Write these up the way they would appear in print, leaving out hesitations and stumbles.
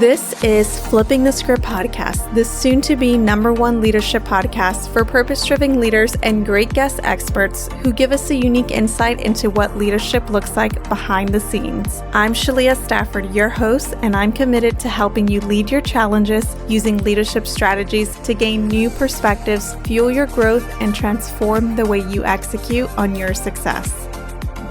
This is Flipping the Script podcast, the soon-to-be #1 leadership podcast for purpose-driven leaders and great guest experts who give us a unique insight into what leadership looks like behind the scenes. I'm Shalia Stafford, your host, and I'm committed to helping you lead your challenges using leadership strategies to gain new perspectives, fuel your growth, and transform the way you execute on your success.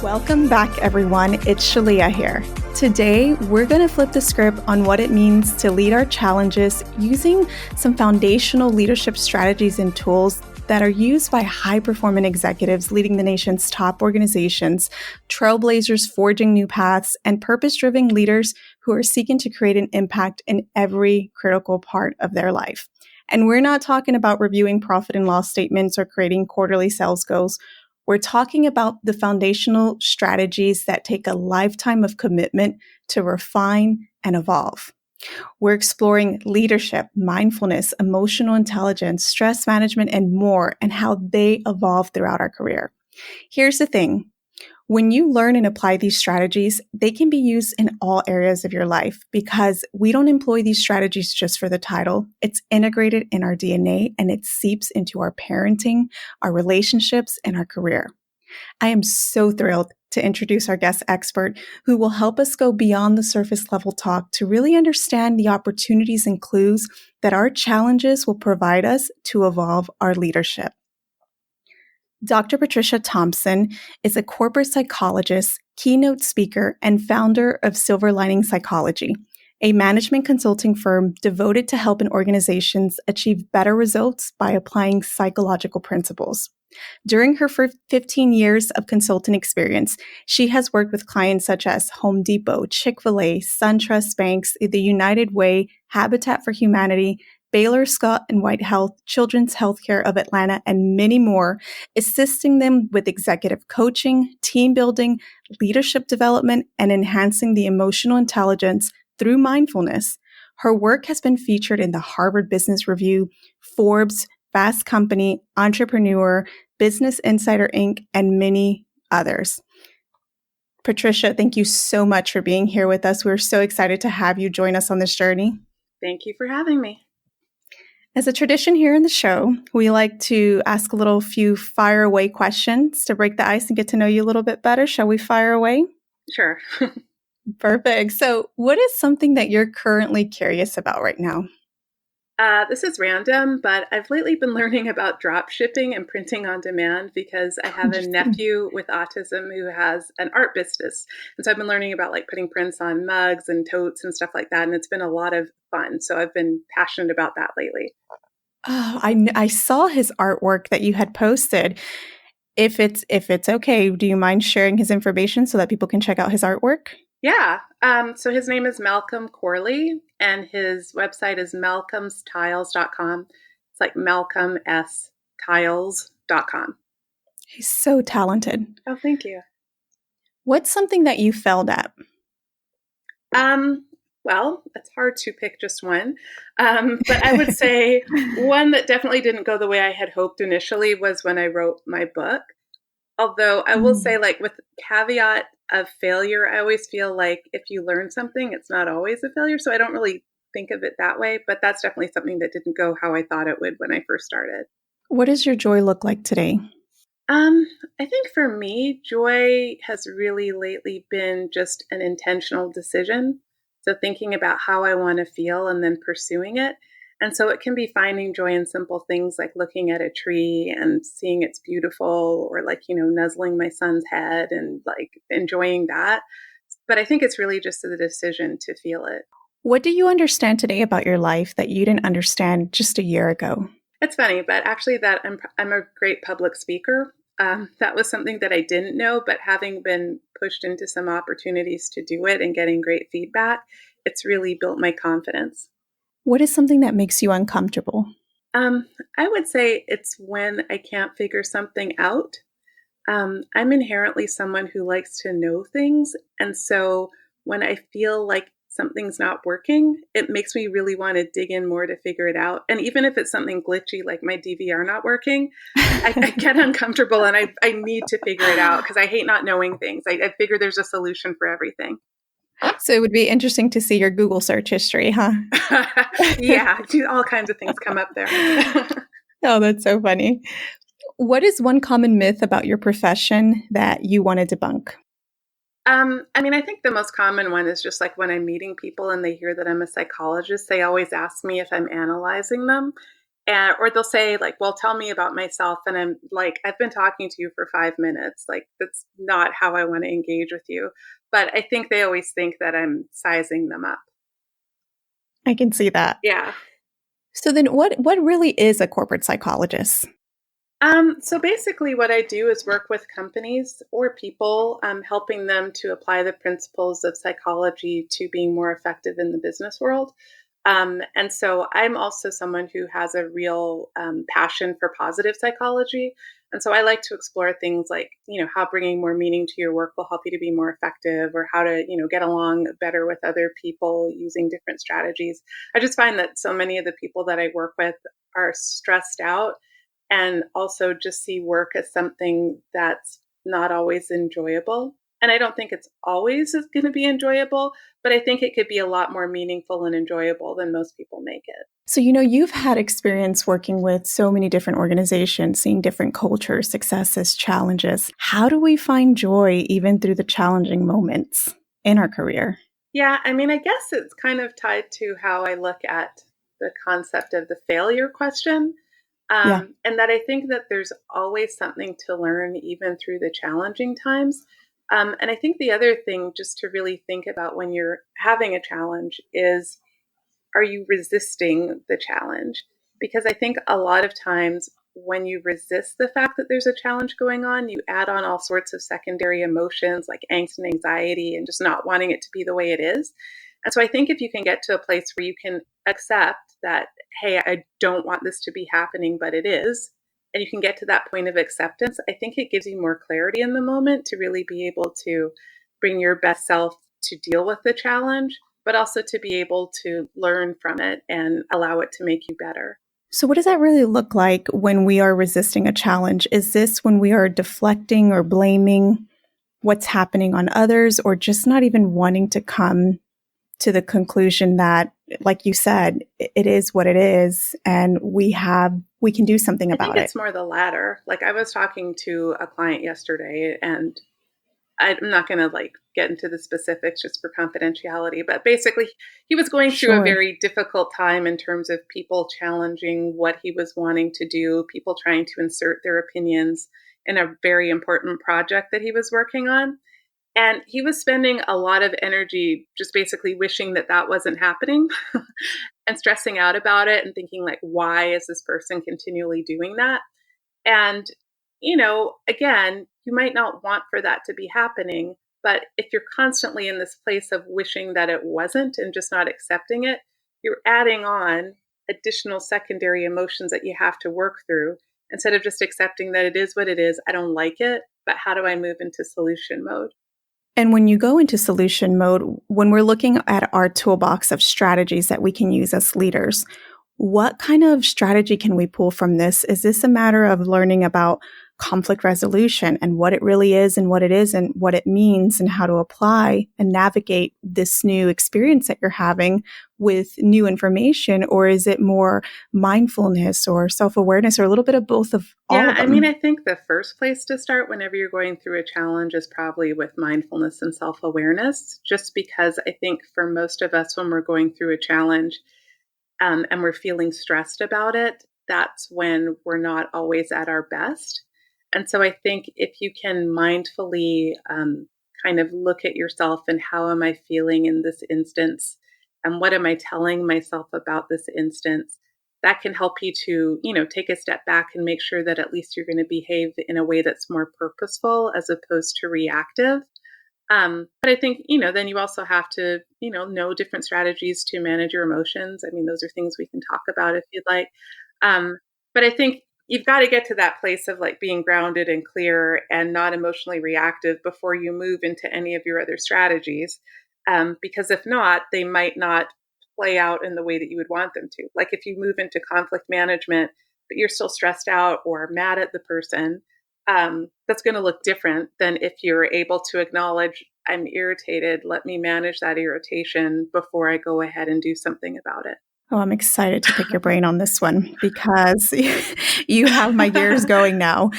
Welcome back, everyone. It's Shalia here. Today, we're going to flip the script on what it means to lead our challenges using some foundational leadership strategies and tools that are used by high-performing executives leading the nation's top organizations, trailblazers forging new paths, and purpose-driven leaders who are seeking to create an impact in every critical part of their life. And we're not talking about reviewing profit and loss statements or creating quarterly sales goals. We're talking about the foundational strategies that take a lifetime of commitment to refine and evolve. We're exploring leadership, mindfulness, emotional intelligence, stress management, and more, and how they evolve throughout our career. Here's the thing. When you learn and apply these strategies, they can be used in all areas of your life because we don't employ these strategies just for the title. It's integrated in our DNA and it seeps into our parenting, our relationships, and our career. I am so thrilled to introduce our guest expert who will help us go beyond the surface level talk to really understand the opportunities and clues that our challenges will provide us to evolve our leadership. Dr. Patricia Thompson is a corporate psychologist, keynote speaker, and founder of Silver Lining Psychology, a management consulting firm devoted to helping organizations achieve better results by applying psychological principles. During her 15 years of consulting experience, she has worked with clients such as Home Depot, Chick-fil-A, SunTrust Banks, the United Way, Habitat for Humanity, Baylor Scott and White Health, Children's Healthcare of Atlanta, and many more, assisting them with executive coaching, team building, leadership development, and enhancing the emotional intelligence through mindfulness. Her work has been featured in the Harvard Business Review, Forbes, Fast Company, Entrepreneur, Business Insider Inc., and many others. Patricia, thank you so much for being here with us. We're so excited to have you join us on this journey. Thank you for having me. As a tradition here in the show, we like to ask a few fire away questions to break the ice and get to know you a little bit better. Shall we fire away? Sure. Perfect. So what is something that you're currently curious about right now? This is random, but I've lately been learning about drop shipping and printing on demand because I have a nephew with autism who has an art business. And so I've been learning about putting prints on mugs and totes and stuff like that. And it's been a lot of fun. So I've been passionate about that lately. Oh, I saw his artwork that you had posted. If it's okay, do you mind sharing his information so that people can check out his artwork? Yeah. So his name is Malcolm Corley, and his website is malcolmstiles.com. It's like malcolmstiles.com. He's so talented. Oh, thank you. What's something that you failed at? Well, it's hard to pick just one. But I would say one that definitely didn't go the way I had hoped initially was when I wrote my book. Although I will say, with caveat of failure, I always feel like if you learn something, it's not always a failure. So I don't really think of it that way. But that's definitely something that didn't go how I thought it would when I first started. What does your joy look like today? I think for me, joy has really lately been just an intentional decision. So thinking about how I want to feel and then pursuing it. And so it can be finding joy in simple things like looking at a tree and seeing it's beautiful, or nuzzling my son's head and enjoying that. But I think it's really just the decision to feel it. What do you understand today about your life that you didn't understand just a year ago? It's funny, but actually that I'm a great public speaker. That was something that I didn't know, but having been pushed into some opportunities to do it and getting great feedback, it's really built my confidence. What is something that makes you uncomfortable? I would say it's when I can't figure something out. I'm inherently someone who likes to know things. And so when I feel like something's not working, it makes me really want to dig in more to figure it out. And even if it's something glitchy, like my DVR not working, I get uncomfortable and I need to figure it out because I hate not knowing things. I figure there's a solution for everything. So it would be interesting to see your Google search history, huh? Yeah, all kinds of things come up there. Oh, that's so funny. What is one common myth about your profession that you want to debunk? I think the most common one is just like when I'm meeting people and they hear that I'm a psychologist, they always ask me if I'm analyzing them. Or they'll say, like, well, tell me about myself. And I'm like, I've been talking to you for 5 minutes. Like, that's not how I want to engage with you. But I think they always think that I'm sizing them up. I can see that. Yeah. So then what really is a corporate psychologist? So basically, what I do is work with companies or people, helping them to apply the principles of psychology to being more effective in the business world. And so I'm also someone who has a real passion for positive psychology. And so I like to explore things like, how bringing more meaning to your work will help you to be more effective, or how to, get along better with other people using different strategies. I just find that so many of the people that I work with are stressed out and also just see work as something that's not always enjoyable. And I don't think it's always going to be enjoyable, but I think it could be a lot more meaningful and enjoyable than most people make it. So, you've had experience working with so many different organizations, seeing different cultures, successes, challenges. How do we find joy even through the challenging moments in our career? Yeah, I guess it's kind of tied to how I look at the concept of the failure question. Yeah. And that I think that there's always something to learn, even through the challenging times. And I think the other thing just to really think about when you're having a challenge is, are you resisting the challenge? Because I think a lot of times when you resist the fact that there's a challenge going on, you add on all sorts of secondary emotions like angst and anxiety and just not wanting it to be the way it is. And so I think if you can get to a place where you can accept that, hey, I don't want this to be happening, but it is, and you can get to that point of acceptance, I think it gives you more clarity in the moment to really be able to bring your best self to deal with the challenge, but also to be able to learn from it and allow it to make you better. So, what does that really look like when we are resisting a challenge? Is this when we are deflecting or blaming what's happening on others, or just not even wanting to come to the conclusion that, like you said, it is what it is and we can do something about it? I think it's more the latter. Like, I was talking to a client yesterday, and I'm not going to get into the specifics just for confidentiality, but basically he was going through a very difficult time in terms of people challenging what he was wanting to do, people trying to insert their opinions in a very important project that he was working on. And he was spending a lot of energy just basically wishing that that wasn't happening and stressing out about it and thinking, like, why is this person continually doing that? And, again, you might not want for that to be happening, but if you're constantly in this place of wishing that it wasn't and just not accepting it, you're adding on additional secondary emotions that you have to work through instead of just accepting that it is what it is. I don't like it, but how do I move into solution mode? And when you go into solution mode, when we're looking at our toolbox of strategies that we can use as leaders, what kind of strategy can we pull from this? Is this a matter of learning about conflict resolution and what it really is and what it isn't, what it means and how to apply and navigate this new experience that you're having with new information? Or is it more mindfulness or self-awareness or a little bit of both of all of them? I think the first place to start whenever you're going through a challenge is probably with mindfulness and self-awareness, just because I think for most of us, when we're going through a challenge, and we're feeling stressed about it, that's when we're not always at our best. And so I think if you can mindfully kind of look at yourself and how am I feeling in this instance, and what am I telling myself about this instance, that can help you to, take a step back and make sure that at least you're going to behave in a way that's more purposeful as opposed to reactive. But I think, then you also have to, know different strategies to manage your emotions. I mean, those are things we can talk about if you'd like. But I think you've got to get to that place of being grounded and clear and not emotionally reactive before you move into any of your other strategies. Because if not, they might not play out in the way that you would want them to. Like if you move into conflict management, but you're still stressed out or mad at the person, that's going to look different than if you're able to acknowledge I'm irritated. Let me manage that irritation before I go ahead and do something about it. Oh, I'm excited to pick your brain on this one because you have my gears going now.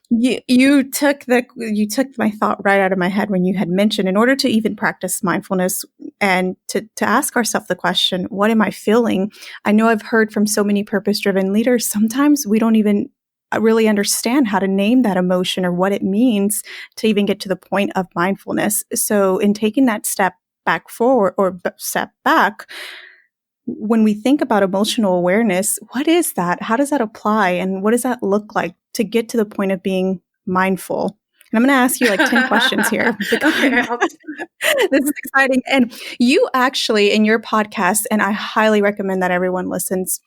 You took my thought right out of my head when you had mentioned in order to even practice mindfulness and to ask ourselves the question, what am I feeling? I know I've heard from so many purpose-driven leaders, sometimes we don't even really understand how to name that emotion or what it means to even get to the point of mindfulness. So in taking that step back forward or step back, when we think about emotional awareness, what is that? How does that apply? And what does that look like to get to the point of being mindful? And I'm going to ask you like 10 questions here because Okay, this is exciting. And you actually, in your podcast, and I highly recommend that everyone listens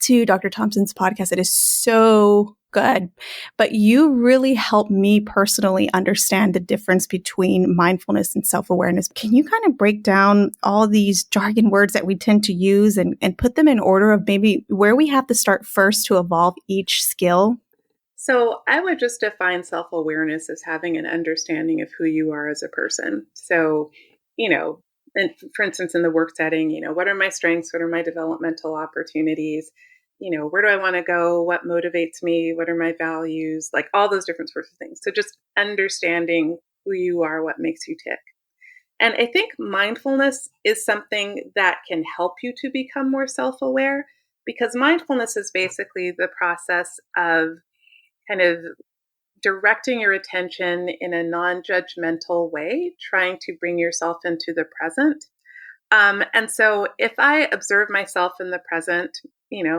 to Dr. Thompson's podcast. It is so good. But you really helped me personally understand the difference between mindfulness and self-awareness. Can you kind of break down all these jargon words that we tend to use and put them in order of maybe where we have to start first to evolve each skill? So I would just define self-awareness as having an understanding of who you are as a person. So, and for instance, in the work setting, what are my strengths? What are my developmental opportunities? Where do I want to go? What motivates me? What are my values? Like all those different sorts of things. So just understanding who you are, what makes you tick. And I think mindfulness is something that can help you to become more self-aware, because mindfulness is basically the process of kind of directing your attention in a non-judgmental way, trying to bring yourself into the present. And so if I observe myself in the present,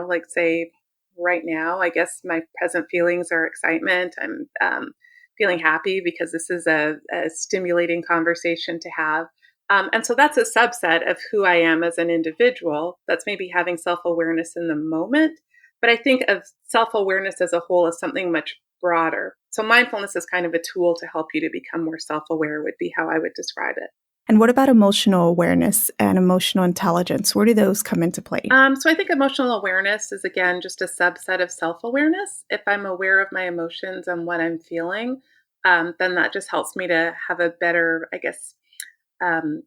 like say right now, I guess my present feelings are excitement. I'm feeling happy because this is a stimulating conversation to have. And so that's a subset of who I am as an individual. That's maybe having self-awareness in the moment. But I think of self-awareness as a whole as something much broader. So mindfulness is kind of a tool to help you to become more self-aware, would be how I would describe it. And what about emotional awareness and emotional intelligence? Where do those come into play? So I think emotional awareness is, again, just a subset of self-awareness. If I'm aware of my emotions and what I'm feeling, then that just helps me to have a better, I guess,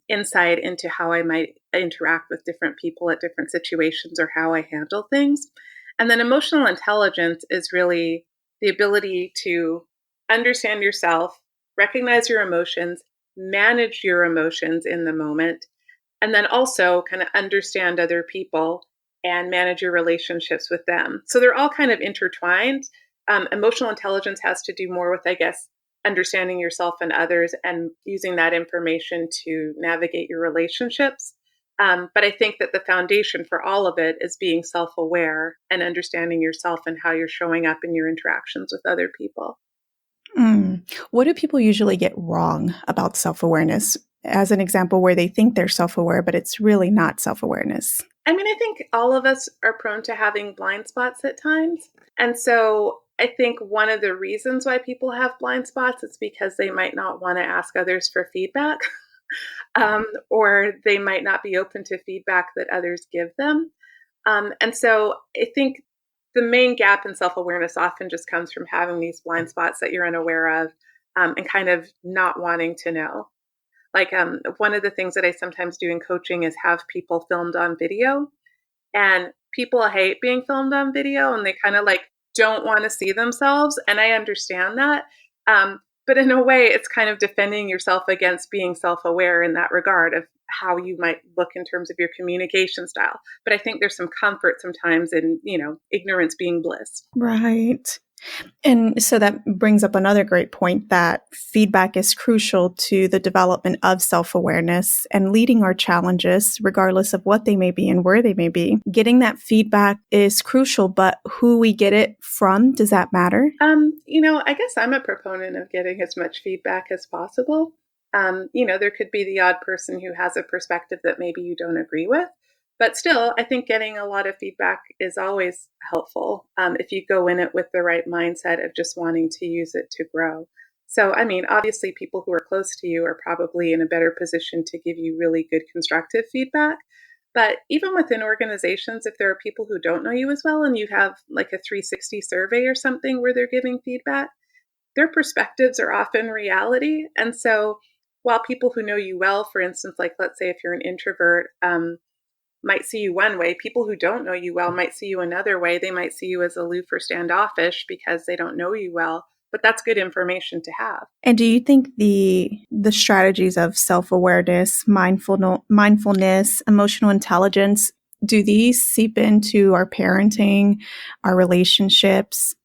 insight into how I might interact with different people at different situations or how I handle things. And then emotional intelligence is really the ability to understand yourself, recognize your emotions, manage your emotions in the moment, and then also kind of understand other people and manage your relationships with them. So they're all kind of intertwined. Emotional intelligence has to do more with, I guess, understanding yourself and others and using that information to navigate your relationships. But I think that the foundation for all of it is being self-aware and understanding yourself and how you're showing up in your interactions with other people. What do people usually get wrong about self-awareness? As an example, where they think they're self-aware, but it's really not self-awareness. I mean, I think all of us are prone to having blind spots at times. And so I think one of the reasons why people have blind spots is because they might not want to ask others for feedback, or they might not be open to feedback that others give them. And so I think the main gap in self-awareness often just comes from having these blind spots that you're unaware of, and kind of not wanting to know. Like one of the things that I sometimes do in coaching is have people filmed on video, and people hate being filmed on video and they kind of like don't want to see themselves. And I understand that. But in a way, it's kind of defending yourself against being self-aware in that regard of how you might look in terms of your communication style. But I think there's some comfort sometimes in, ignorance being bliss. Right. And so that brings up another great point that feedback is crucial to the development of self-awareness and leading our challenges, regardless of what they may be and where they may be. Getting that feedback is crucial, but who we get it from, does that matter? I guess I'm a proponent of getting as much feedback as possible. There could be the odd person who has a perspective that maybe you don't agree with. But still, I think getting a lot of feedback is always helpful if you go in it with the right mindset of just wanting to use it to grow. So, I mean, obviously, people who are close to you are probably in a better position to give you really good constructive feedback. But even within organizations, if there are people who don't know you as well and you have like a 360 survey or something where they're giving feedback, their perspectives are often reality. And so while people who know you well, for instance, like let's say if you're an introvert, might see you one way, people who don't know you well might see you another way. They might see you as aloof or standoffish because they don't know you well, but that's good information to have. And do you think the strategies of self-awareness, mindfulness, emotional intelligence, do these seep into our parenting, our relationships,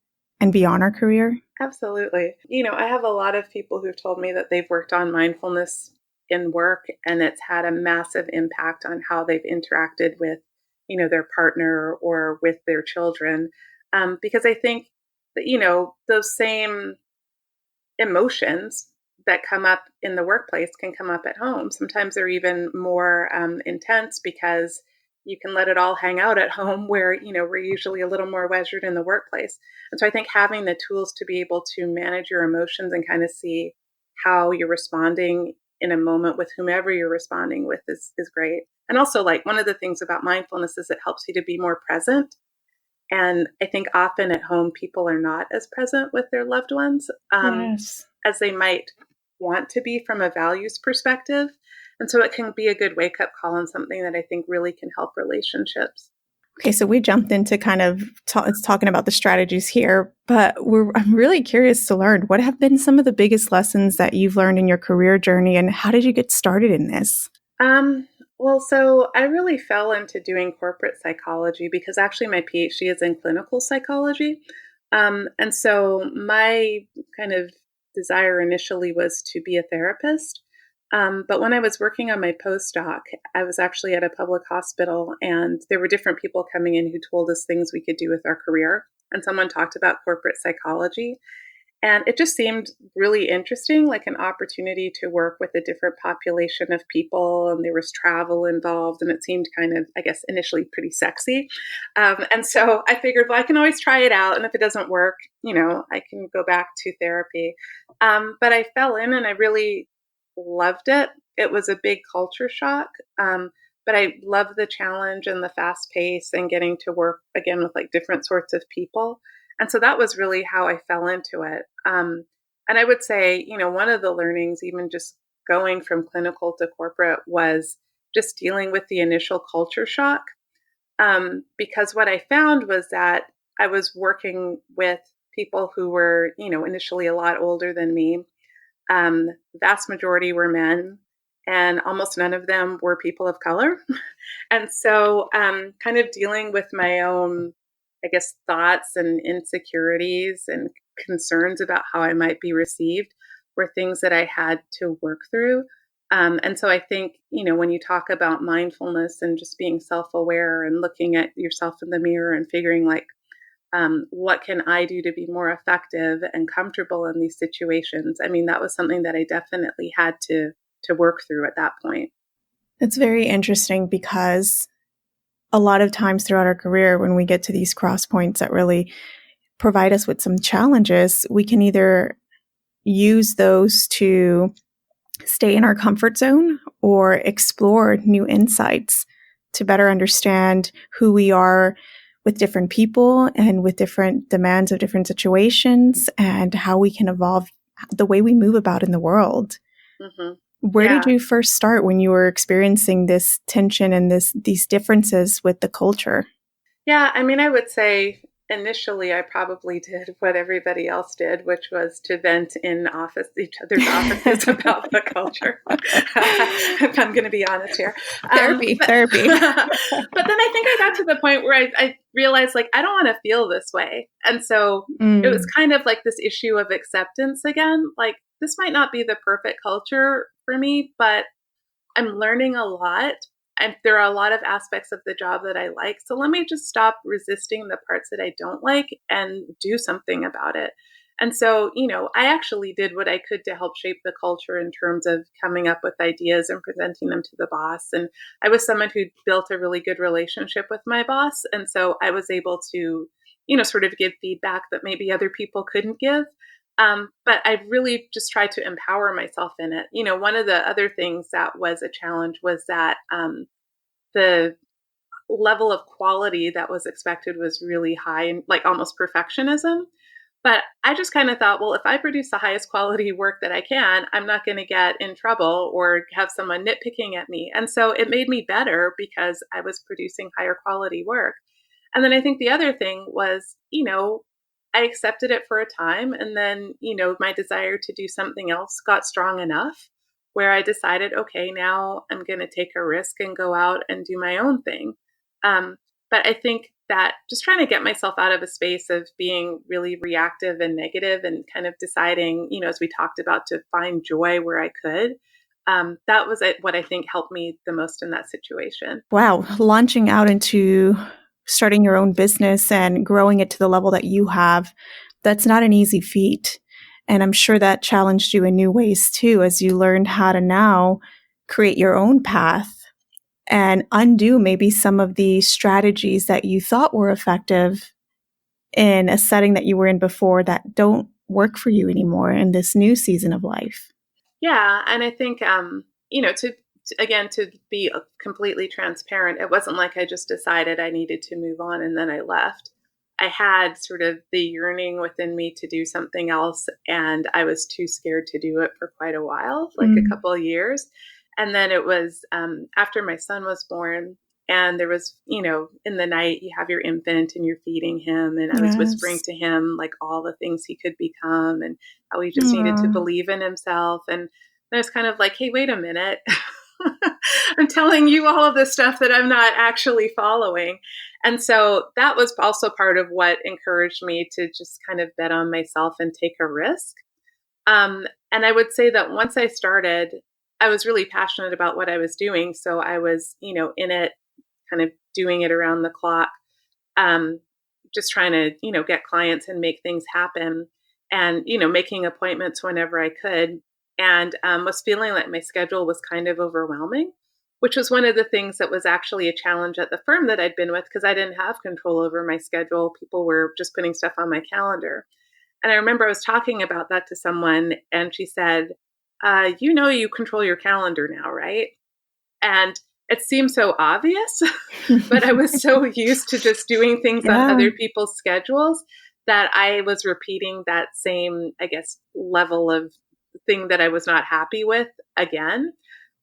and beyond our career? Absolutely. I have a lot of people who've told me that they've worked on mindfulness in work and it's had a massive impact on how they've interacted with, their partner or with their children. Because I think that, those same emotions that come up in the workplace can come up at home. Sometimes they're even more intense because you can let it all hang out at home where, we're usually a little more measured in the workplace. And so I think having the tools to be able to manage your emotions and kind of see how you're responding in a moment with whomever you're responding with is great. And also, like, one of the things about mindfulness is it helps you to be more present. And I think often at home, people are not as present with their loved ones Yes. as they might want to be from a values perspective. And so it can be a good wake up call on something that I think really can help relationships. Okay, so we jumped into kind of talking about the strategies here, but I'm really curious to learn what have been some of the biggest lessons that you've learned in your career journey, and how did you get started in this? Well, so I really fell into doing corporate psychology because actually my PhD is in clinical psychology. And so my kind of desire initially was to be a therapist. But when I was working on my postdoc, I was actually at a public hospital and there were different people coming in who told us things we could do with our career. And someone talked about corporate psychology. And it just seemed really interesting, like an opportunity to work with a different population of people. And there was travel involved. And it seemed kind of, I guess, initially pretty sexy. And so I figured, well, I can always try it out. And if it doesn't work, I can go back to therapy. But I fell in and I really loved it. It was a big culture shock. But I loved the challenge and the fast pace and getting to work again with like different sorts of people. And so that was really how I fell into it. And I would say, one of the learnings, even just going from clinical to corporate, was just dealing with the initial culture shock. Because what I found was that I was working with people who were, initially a lot older than me. Vast majority were men, and almost none of them were people of color. And so kind of dealing with my own, I guess, thoughts and insecurities and concerns about how I might be received were things that I had to work through. And so I think, when you talk about mindfulness and just being self-aware and looking at yourself in the mirror and figuring like, what can I do to be more effective and comfortable in these situations? I mean, that was something that I definitely had to work through at that point. It's very interesting because a lot of times throughout our career, when we get to these cross points that really provide us with some challenges, we can either use those to stay in our comfort zone or explore new insights to better understand who we are with different people and with different demands of different situations and how we can evolve the way we move about in the world. Mm-hmm. Where did you first start when you were experiencing this tension and these differences with the culture? Yeah, I mean, I would say initially I probably did what everybody else did, which was to vent in each other's offices about the culture. If I'm going to be honest here. Therapy. But then I think I got to the point where I realized, like, I don't want to feel this way. And so it was kind of like this issue of acceptance again. Like, this might not be the perfect culture for me, but I'm learning a lot. And there are a lot of aspects of the job that I like. So let me just stop resisting the parts that I don't like and do something about it. And so, I actually did what I could to help shape the culture in terms of coming up with ideas and presenting them to the boss. And I was someone who built a really good relationship with my boss. And so I was able to, sort of give feedback that maybe other people couldn't give. But I really just tried to empower myself in it. One of the other things that was a challenge was that the level of quality that was expected was really high and like almost perfectionism. But I just kind of thought, well, if I produce the highest quality work that I can, I'm not going to get in trouble or have someone nitpicking at me. And so it made me better because I was producing higher quality work. And then I think the other thing was, I accepted it for a time. And then, my desire to do something else got strong enough where I decided, okay, now I'm going to take a risk and go out and do my own thing. But I think that just trying to get myself out of a space of being really reactive and negative and kind of deciding, as we talked about, to find joy where I could. That was what I think helped me the most in that situation. Wow, launching out into starting your own business and growing it to the level that you have, that's not an easy feat. And I'm sure that challenged you in new ways too, as you learned how to now create your own path and undo maybe some of the strategies that you thought were effective in a setting that you were in before that don't work for you anymore in this new season of life. Yeah. And I think, to be completely transparent, it wasn't like I just decided I needed to move on and then I left. I had sort of the yearning within me to do something else, and I was too scared to do it for quite a while, like a couple of years. And then it was after my son was born, and there was, in the night, you have your infant and you're feeding him. And I was whispering to him like all the things he could become and how he just needed to believe in himself. And I was kind of like, hey, wait a minute. I'm telling you all of this stuff that I'm not actually following. And so that was also part of what encouraged me to just kind of bet on myself and take a risk. And I would say that once I started, I was really passionate about what I was doing. So I was, in it, kind of doing it around the clock, just trying to, get clients and make things happen and, making appointments whenever I could. And was feeling like my schedule was kind of overwhelming, which was one of the things that was actually a challenge at the firm that I'd been with because I didn't have control over my schedule. People were just putting stuff on my calendar. And I remember I was talking about that to someone and she said, you control your calendar now, right? And it seemed so obvious, but I was so used to just doing things on other people's schedules that I was repeating that same, I guess, level of thing that I was not happy with again.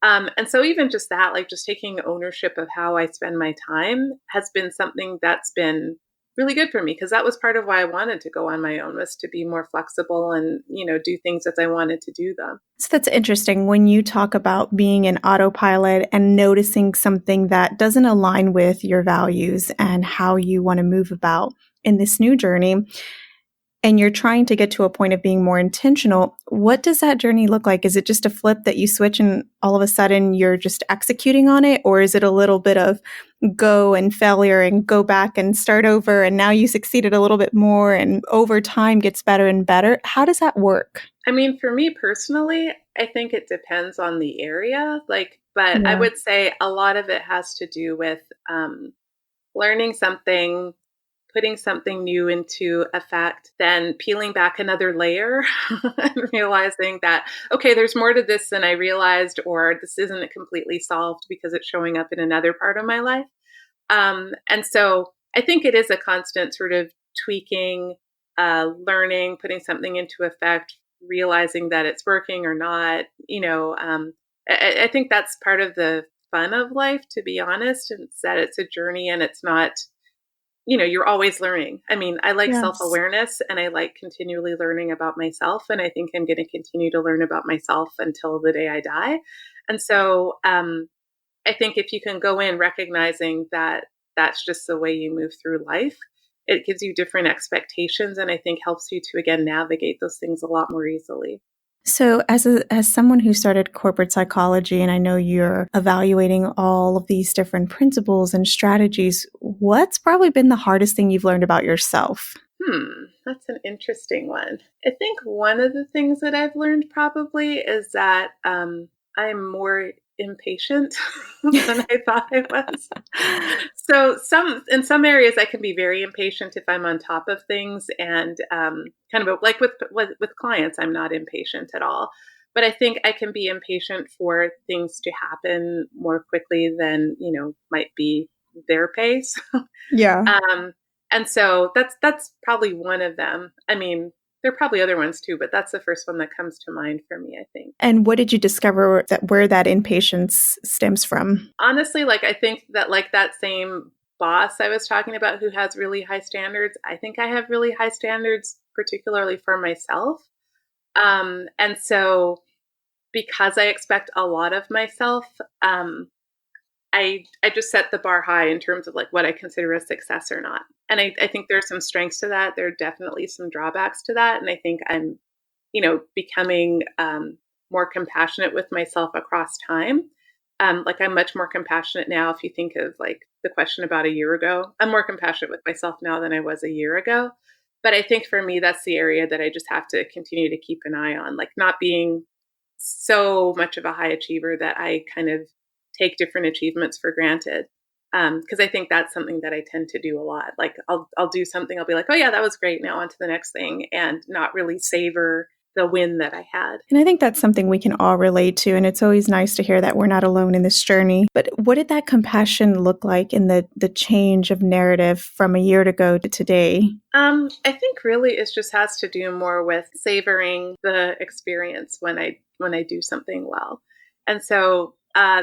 And so even just that, like just taking ownership of how I spend my time has been something that's been really good for me because that was part of why I wanted to go on my own, was to be more flexible and, do things as I wanted to do them. So that's interesting when you talk about being an autopilot and noticing something that doesn't align with your values and how you want to move about in this new journey. And you're trying to get to a point of being more intentional. What does that journey look like? Is it just a flip that you switch and all of a sudden you're just executing on it? Or is it a little bit of go and failure and go back and start over and now you succeeded a little bit more and over time gets better and better? How does that work? I mean, for me personally, I think it depends on the area. But I would say a lot of it has to do with learning something, putting something new into effect, then peeling back another layer and realizing that, okay, there's more to this than I realized, or this isn't completely solved because it's showing up in another part of my life. And so I think it is a constant sort of tweaking, learning, putting something into effect, realizing that it's working or not. I think that's part of the fun of life, to be honest. It's that it's a journey and it's not, you're always learning. I mean, I like self-awareness and I like continually learning about myself. And I think I'm going to continue to learn about myself until the day I die. And so I think if you can go in recognizing that that's just the way you move through life, it gives you different expectations and I think helps you to, again, navigate those things a lot more easily. So as someone who started corporate psychology, and I know you're evaluating all of these different principles and strategies, what's probably been the hardest thing you've learned about yourself? That's an interesting one. I think one of the things that I've learned probably is that I'm more impatient than I thought I was. So in some areas I can be very impatient if I'm on top of things, and kind of like with clients, I'm not impatient at all. But I think I can be impatient for things to happen more quickly than might be their pace. Yeah. And so that's probably one of them. I mean, there are probably other ones too, but that's the first one that comes to mind for me, I think. And what did you discover that where that impatience stems from? Honestly, like I think that like that same boss I was talking about who has really high standards, I think I have really high standards, particularly for myself. And so because I expect a lot of myself, I just set the bar high in terms of like what I consider a success or not. And I think there's some strengths to that. There are definitely some drawbacks to that. And I think I'm, becoming more compassionate with myself across time. Like I'm much more compassionate now. If you think of like the question about a year ago, I'm more compassionate with myself now than I was a year ago. But I think for me, that's the area that I just have to continue to keep an eye on, like not being so much of a high achiever that I kind of take different achievements for granted. Because I think that's something that I tend to do a lot. Like I'll do something, I'll be like, oh yeah, that was great. Now on to the next thing, and not really savor the win that I had. And I think that's something we can all relate to. And it's always nice to hear that we're not alone in this journey. But what did that compassion look like in the change of narrative from a year ago to today? I think really it just has to do more with savoring the experience when I do something well. And so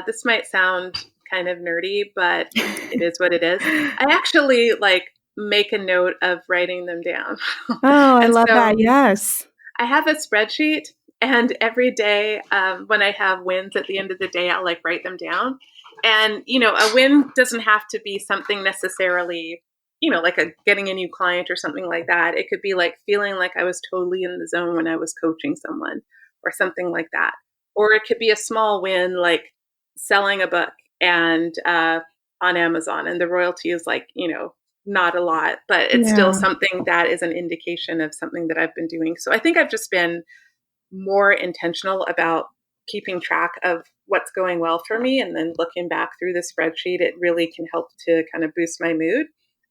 this might sound kind of nerdy, but it is what it is. I actually like make a note of writing them down. Oh, I And love that. so Yes. I have a spreadsheet, and every day when I have wins at the end of the day, I'll like write them down. And, a win doesn't have to be something necessarily, like getting a new client or something like that. It could be like feeling like I was totally in the zone when I was coaching someone or something like that. Or it could be a small win, like selling a book and on Amazon, and the royalty is like, not a lot, but it's still Yeah. something that is an indication of something that I've been doing. So I think I've just been more intentional about keeping track of what's going well for me. And then looking back through the spreadsheet, it really can help to kind of boost my mood.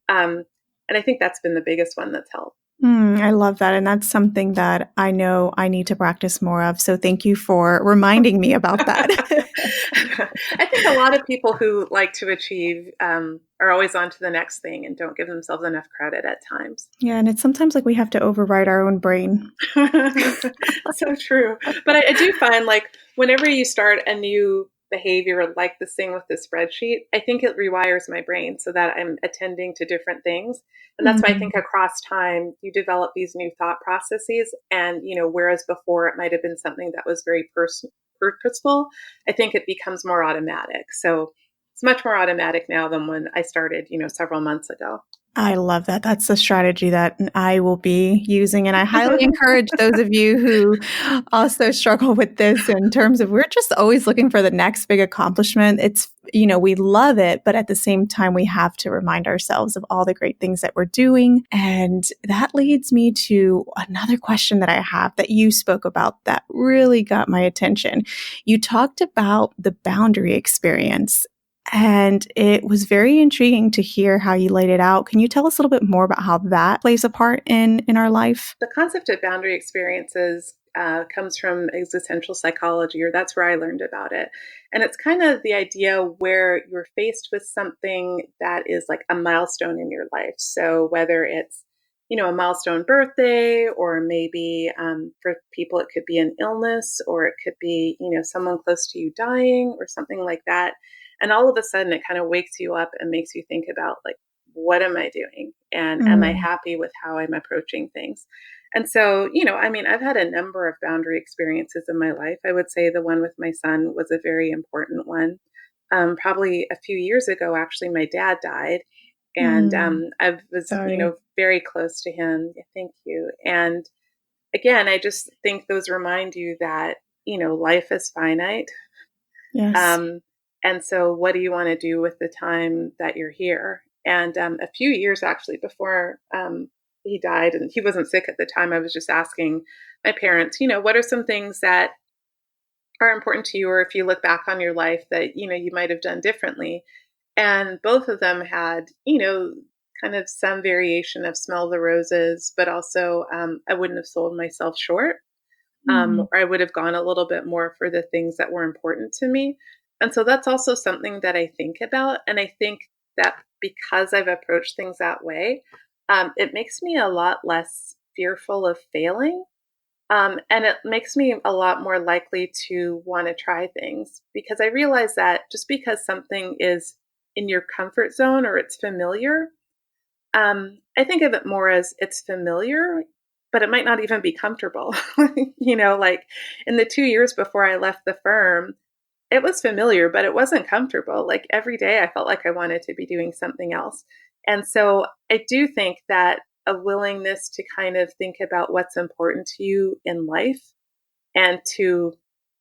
And I think that's been the biggest one that's helped. I love that. And that's something that I know I need to practice more of. So thank you for reminding me about that. I think a lot of people who like to achieve are always on to the next thing and don't give themselves enough credit at times. Yeah. And it's sometimes like we have to override our own brain. So true. But I do find like whenever you start a new behavior like this thing with the spreadsheet, I think it rewires my brain so that I'm attending to different things. And that's why I think across time you develop these new thought processes. And, whereas before it might have been something that was very purposeful, I think it becomes more automatic. So it's much more automatic now than when I started, several months ago. I love that. That's a strategy that I will be using. And I highly encourage those of you who also struggle with this in terms of we're just always looking for the next big accomplishment. It's, we love it, but at the same time, we have to remind ourselves of all the great things that we're doing. And that leads me to another question that I have that you spoke about that really got my attention. You talked about the boundary experience. And it was very intriguing to hear how you laid it out. Can you tell us a little bit more about how that plays a part in our life? The concept of boundary experiences comes from existential psychology, or that's where I learned about it. And it's kind of the idea where you're faced with something that is like a milestone in your life. So whether it's, a milestone birthday, or maybe for people, it could be an illness, or it could be, someone close to you dying or something like that. And all of a sudden it kind of wakes you up and makes you think about like, what am I doing? And am I happy with how I'm approaching things? And so, I've had a number of boundary experiences in my life. I would say the one with my son was a very important one. Probably a few years ago, actually, my dad died. And I was, Sorry. very close to him. Yeah, thank you. And again, I just think those remind you that, life is finite. Yes. And so what do you want to do with the time that you're here? And a few years actually before he died, and he wasn't sick at the time, I was just asking my parents, what are some things that are important to you, or if you look back on your life that, you might have done differently. And both of them had, kind of some variation of smell the roses, but also I wouldn't have sold myself short. Or I would have gone a little bit more for the things that were important to me. And so that's also something that I think about. And I think that because I've approached things that way, it makes me a lot less fearful of failing. And it makes me a lot more likely to want to try things because I realize that just because something is in your comfort zone or it's familiar, I think of it more as it's familiar, but it might not even be comfortable. Like in the 2 years before I left the firm, it was familiar, but it wasn't comfortable. Like every day I felt like I wanted to be doing something else. And so I do think that a willingness to kind of think about what's important to you in life and to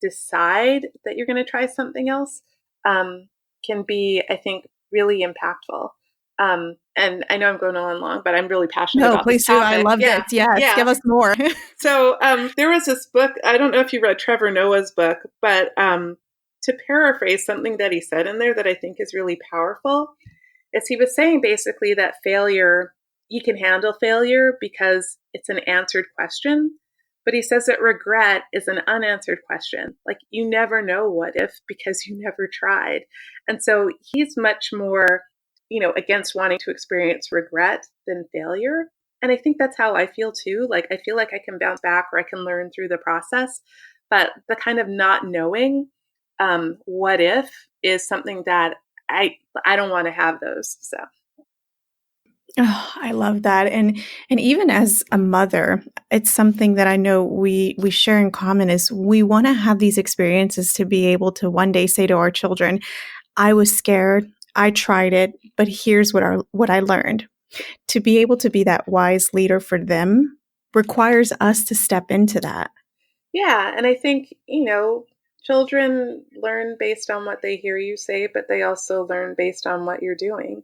decide that you're going to try something else can be, I think, really impactful. And I know I'm going on long, but I'm really passionate No, about this please do. I topic. loved it. Yeah, Yes, yeah. give us more. So there was this book. I don't know if you read Trevor Noah's book, but to paraphrase something that he said in there that I think is really powerful, is he was saying basically that failure, you can handle failure because it's an answered question. But he says that regret is an unanswered question. Like you never know what if because you never tried. And so he's much more, against wanting to experience regret than failure. And I think that's how I feel too. Like I feel like I can bounce back or I can learn through the process. But the kind of not knowing what if is something that I don't want to have those. So Oh, I love that. And even as a mother, it's something that I know we share in common is we want to have these experiences to be able to one day say to our children, I was scared, I tried it, but here's what I learned. To be able to be that wise leader for them requires us to step into that. yeah, and I think, children learn based on what they hear you say, but they also learn based on what you're doing.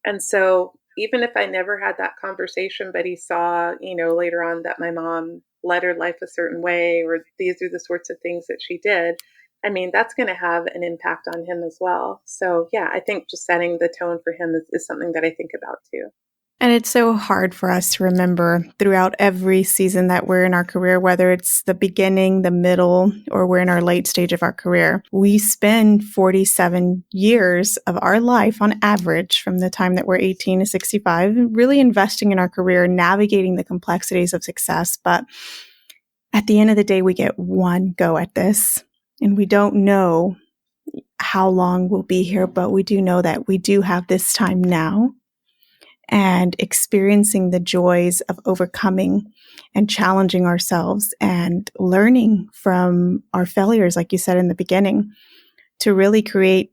And so even if I never had that conversation, but he saw, later on that my mom led her life a certain way, or these are the sorts of things that she did, I mean, that's going to have an impact on him as well. So yeah, I think just setting the tone for him is something that I think about too. And it's so hard for us to remember throughout every season that we're in our career, whether it's the beginning, the middle, or we're in our late stage of our career. We spend 47 years of our life on average from the time that we're 18 to 65, really investing in our career, navigating the complexities of success. But at the end of the day, we get one go at this, and we don't know how long we'll be here, but we do know that we do have this time now and experiencing the joys of overcoming and challenging ourselves and learning from our failures, like you said in the beginning, to really create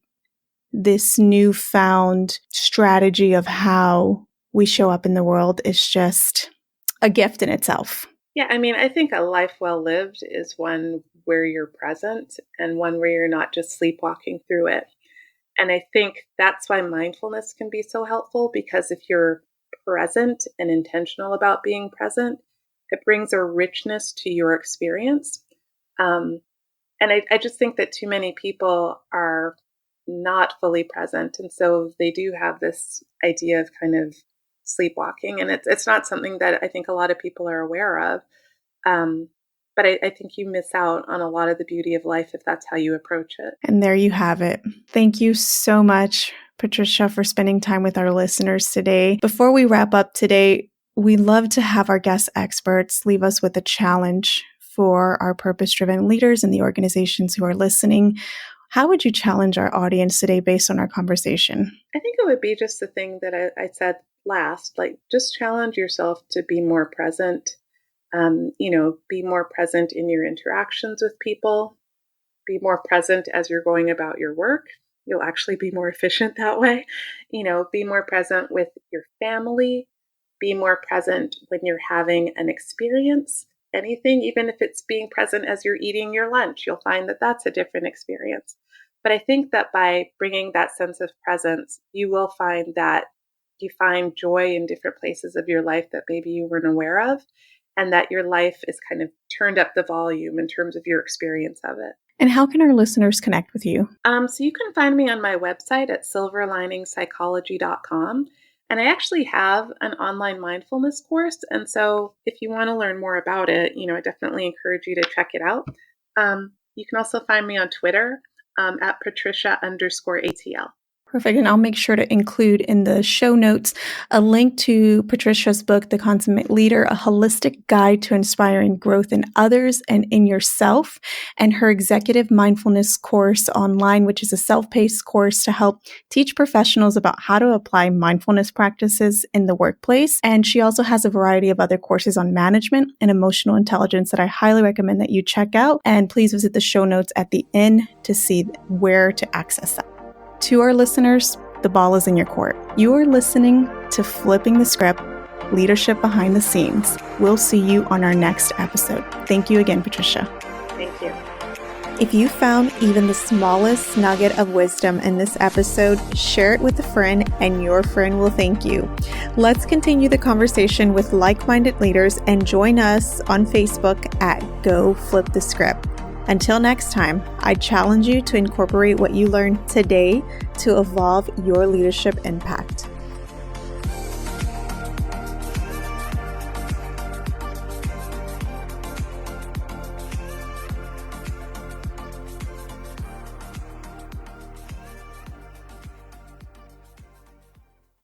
this newfound strategy of how we show up in the world is just a gift in itself. Yeah, I mean, I think a life well lived is one where you're present and one where you're not just sleepwalking through it. And I think that's why mindfulness can be so helpful because if you're present and intentional about being present, it brings a richness to your experience. Um, and I just think that too many people are not fully present. And so they do have this idea of kind of sleepwalking. And it's not something that I think a lot of people are aware of. Um, but I think you miss out on a lot of the beauty of life if that's how you approach it. And there you have it. Thank you so much, Patricia, for spending time with our listeners today. Before we wrap up today, we love to have our guest experts leave us with a challenge for our purpose-driven leaders and the organizations who are listening. How would you challenge our audience today based on our conversation? I think it would be just the thing that I said last, like just challenge yourself to be more present. Be more present in your interactions with people, be more present as you're going about your work. You'll actually be more efficient that way. Be more present with your family, be more present when you're having an experience, anything, even if it's being present as you're eating your lunch, you'll find that that's a different experience. But I think that by bringing that sense of presence, you will find that you find joy in different places of your life that maybe you weren't aware of, and that your life is kind of turned up the volume in terms of your experience of it. And how can our listeners connect with you? So you can find me on my website at silverliningspsychology.com. And I actually have an online mindfulness course. And so if you want to learn more about it, I definitely encourage you to check it out. You can also find me on Twitter at Patricia_ATL. Perfect. And I'll make sure to include in the show notes a link to Patricia's book, The Consummate Leader, a holistic guide to inspiring growth in others and in yourself, and her executive mindfulness course online, which is a self-paced course to help teach professionals about how to apply mindfulness practices in the workplace. And she also has a variety of other courses on management and emotional intelligence that I highly recommend that you check out. And please visit the show notes at the end to see where to access that. To our listeners, the ball is in your court. You are listening to Flipping the Script, Leadership Behind the Scenes. We'll see you on our next episode. Thank you again, Patricia. Thank you. If you found even the smallest nugget of wisdom in this episode, share it with a friend and your friend will thank you. Let's continue the conversation with like-minded leaders and join us on Facebook at Go Flip the Script. Until next time, I challenge you to incorporate what you learned today to evolve your leadership impact.